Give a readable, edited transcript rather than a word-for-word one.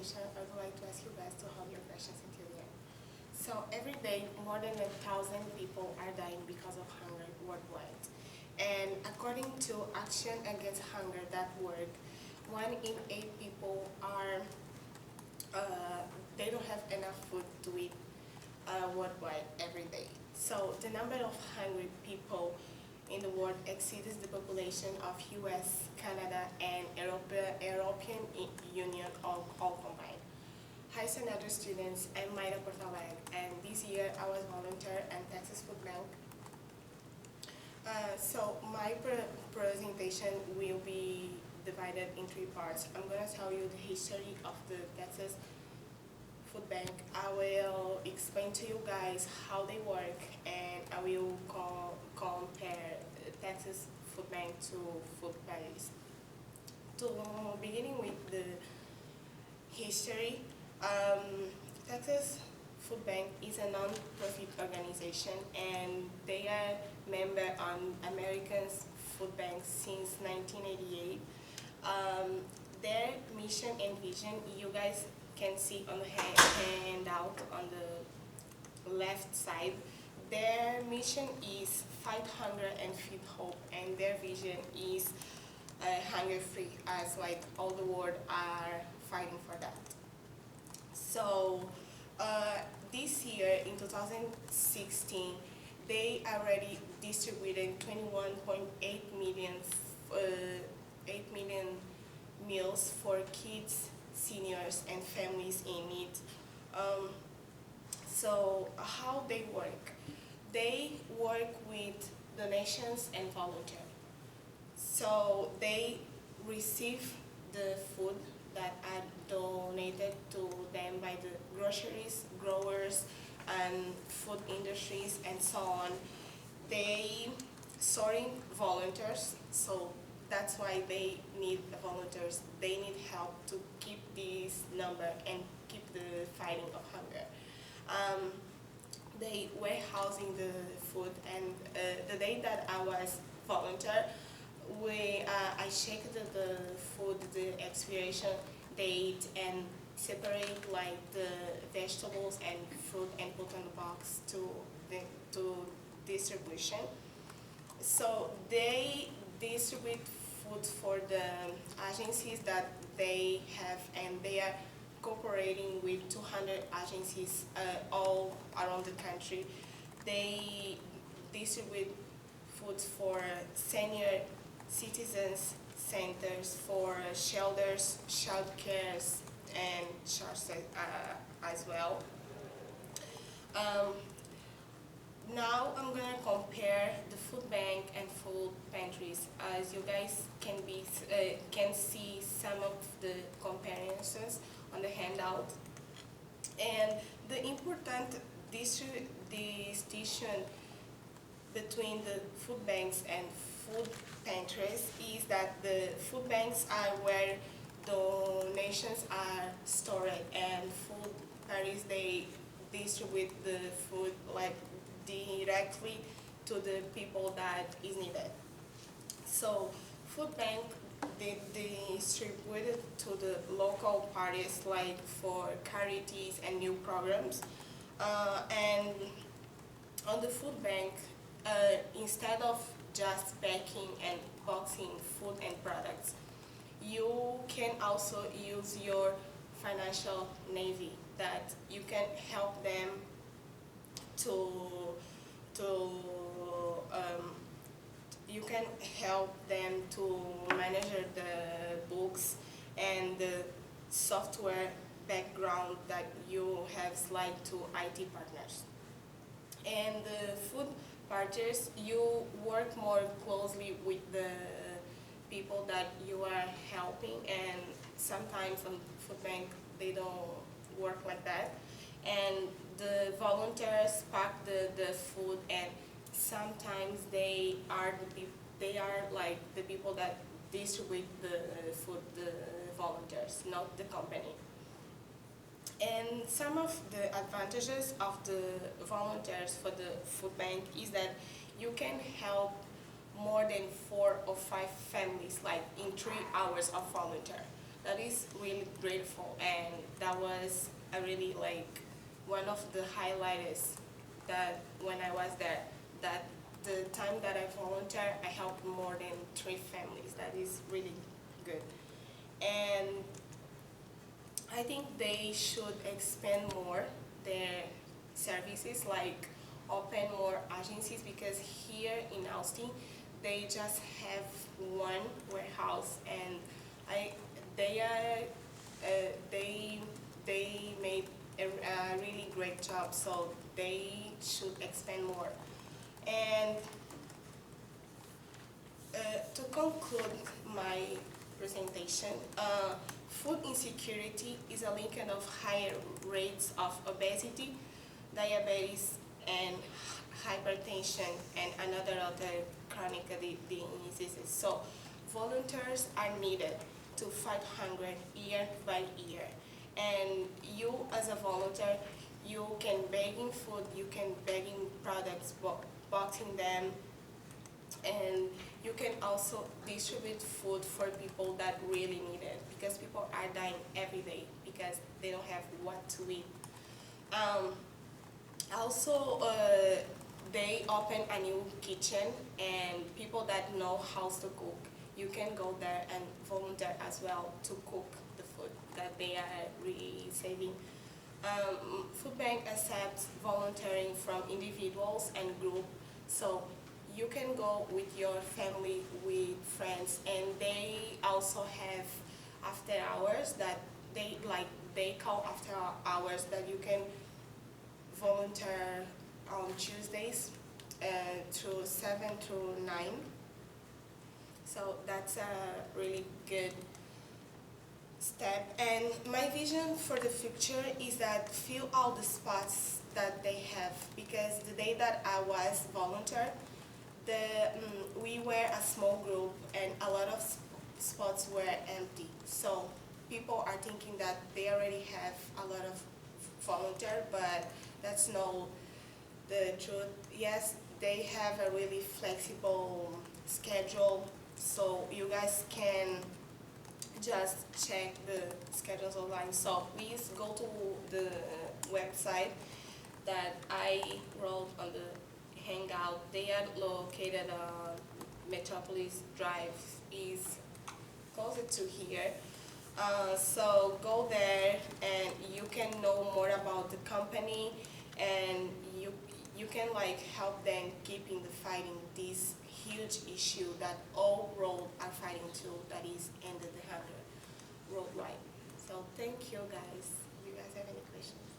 presentation, I would like to ask you guys to hold your questions until the end. So every day, more than 1,000 people are dying because of hunger worldwide. And according to Action Against Hunger.org, 1 in 8 people are they don't have enough food to eat worldwide every day. So the number of hungry people in the world exceeds the population of US, Canada, and European Union all combined. Hi, Senator students, I'm Maira, and this year I was volunteer at Texas Food Bank. So my presentation will be divided in 3 parts. I'm going to tell you the history of the Texas Food Bank. I will explain to you guys how they work, and I will compare Texas Food Bank to food parties. To beginning with the history, Texas Food Bank is a non-profit organization, and they are member on Americans Food Bank since 1988. Their mission and vision, you guys can see on the handout on the left side. Their mission is fight hunger and feed hope, and their vision is hunger-free, as like all the world are fighting for that. So this year, in 2016, they already distributed 21.8 million 8 million meals for kids, seniors, and families in need. So how they work? They work with donations and volunteers. So they receive the food that are donated to them by the groceries, growers, and food industries, and so on. They sourcing volunteers, so that's why they need volunteers. They need help to keep this number and keep the fighting of hunger. They warehousing the food, and the day that I was volunteer, I checked the food, the expiration date, and separate like the vegetables and fruit and put on the box to distribution. So they distribute food for the agencies that they have, and they are cooperating with 200 agencies all around the country. They distribute food for senior citizens centers, for shelters, child cares, and churches as well. Now I'm going to compare the food bank and food pantries. As you guys can see some of the comparisons on the handout. And the important distinction between the food banks and food pantries is that the food banks are where donations are stored, and food pantries, they distribute the food like directly to the people that is needed. So food bank, they distributed to the local parties like for charities and new programs. And on the food bank, instead of just packing and boxing food and products, you can also use your financial navy, that you can help them to manage the books and the software background that you have like to IT partners. And the food partners, you work more closely with the people that you are helping, and sometimes on food bank they don't work like that. And the volunteers pack the food, and sometimes they are like the people that distribute the food, the volunteers, not the company. And some of the advantages of the volunteers for the food bank is that you can help more than 4 or 5 families like in 3 hours of volunteer. That is really grateful, and that was a really like one of the highlights that when I was there, that the time that I volunteer, I helped more than 3 families. That is really good. And I think they should expand more their services, like open more agencies, because here in Austin, they just have one warehouse, and I they are they made a really great job, so they should expand more. And to conclude my presentation, food insecurity is a link of higher rates of obesity, diabetes, and hypertension, and other chronic diseases. So volunteers are needed to fight hunger year by year. And you as a volunteer, you can begging food, you can begging products, boxing them, and you can also distribute food for people that really need it, because people are dying every day because they don't have what to eat. Also, they open a new kitchen, and people that know how to cook, you can go there and volunteer as well to cook the food that they are receiving. Food bank accepts volunteering from individuals and group, so you can go with your family, with friends, and they also have after hours that they call after hours that you can volunteer on Tuesdays through 7 to 9. So that's a really good step. And my vision for the future is that fill all the spots that they have, because the day that I was volunteer, we were a small group and a lot of spots were empty. So people are thinking that they already have a lot of volunteer, but that's not the truth. Yes, they have a really flexible schedule, so you guys can just check the schedules online. So please go to the website that I wrote on the Hangout. They are located on Metropolis Drive, is closer to here. So go there and you can know more about the company, and you can like help them keeping the fighting this huge issue that all roads are fighting to, that is ended the hunger worldwide. So thank you guys. You guys have any questions?